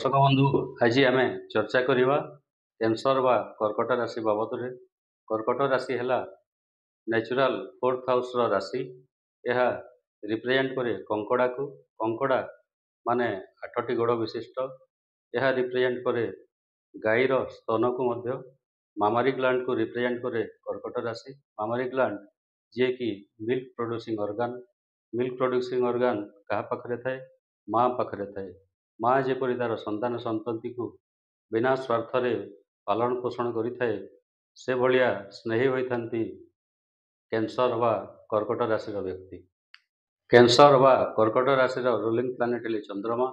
दर्शक बंधु आज आम चर्चा करवा कैंसर व कर्कट राशि बाबद। कर्कट राशि है नेचुरल फोर्थ हाउस राशि। यह रिप्रेजेंट करे कंकड़ा को। कंकड़ा माने 8टी गोड़ विशिष्ट। यह रिप्रेजेंट करे गाईर स्तन को मध्य। मामारी ग्लैंड को रिप्रेजेंट करे कर्कट राशि। मामारी ग्लैंड जी कि milk producing organ. Milk producing organ क्या पाखरे थाए? माँ पाखरे थाए। माँ जेपरी तार संतान संतति को बिना स्वार्थ पालन पोषण करिथाए से भलिया स्नेही होइथांती कैंसर व कर्कट राशि व्यक्ति। कैंसर व कर्कट राशि रूलिंग प्लानेट है चंद्रमा।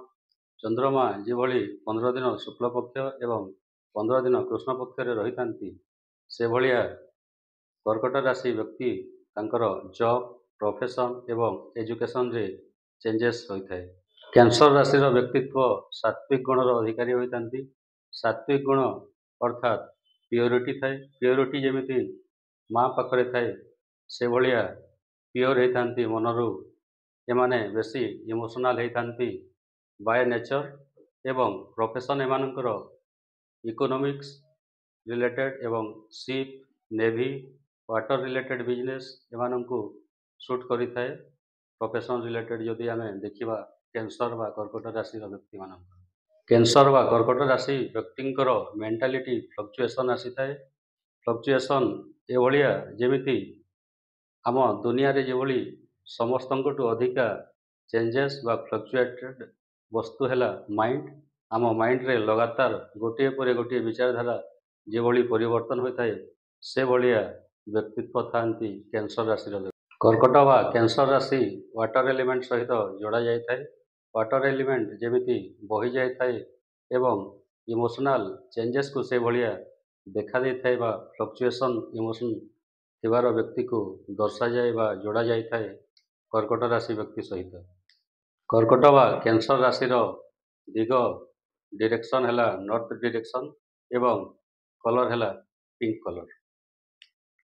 चंद्रमा जिभली 15 दिन शुक्ल पक्ष एवं 15 दिन कृष्ण पक्ष रही था से भलिया कर्कट राशि व्यक्ति तांकर जॉब प्रोफेशन एवं एजुकेशन रे चेंजेस होता है। कैंसर राशि व्यक्तित्व सात्विक गुणर अधिकारी होती। सात्विक गुण अर्थात प्योरिटी थाए। प्योरिटी जमी माँ पाखरे थाए से भलिया प्योर होती मनरू। एमाने बेसी इमोशनल होती बाय नेचर एवं प्रोफेशन एमानकर इकोनॉमिक्स रिलेटेड एवं ship navy water related business एमानंकु सूट करि थाए। प्रोफेशन रिलेटेड जदि आमे देखिबा कैंसर व कर्कट राशि व्यक्ति मान कैंसर व कर्कट राशि व्यक्तिंकर मेंटालिटी फ्लक्चुएसन आसी थाए। फ्लक्चुएसन एभलिया जेमिति आम दुनिया रे जेभली समस्तंकटु अधिका चेंजेस व फ्लक्चुएटेड वस्तु है माइंड। आम माइंड रे लगातार गोटे पर गोटे विचारधारा जेभली परिवर्तन होता है से भलिया व्यक्तित्व थांती कैंसर राशि। कर्कट व कैंसर राशि वाटर एलिमेंट सहित जोड़ा जाए। वाटर एलिमेंट जेमिति बही जाए एवं इमोशनल चेंजेस को से भलिया देखा दे थाए बा फ्लक्चुएसन इमोशन थिबार व्यक्ति को दर्शा जाए बा जोड़ा जाए थाए कर्कट राशि व्यक्ति सहित। कर्कट व कैंसर राशि दिग डायरेक्शन है नॉर्थ डायरेक्शन एवं कलर है पिंक कलर।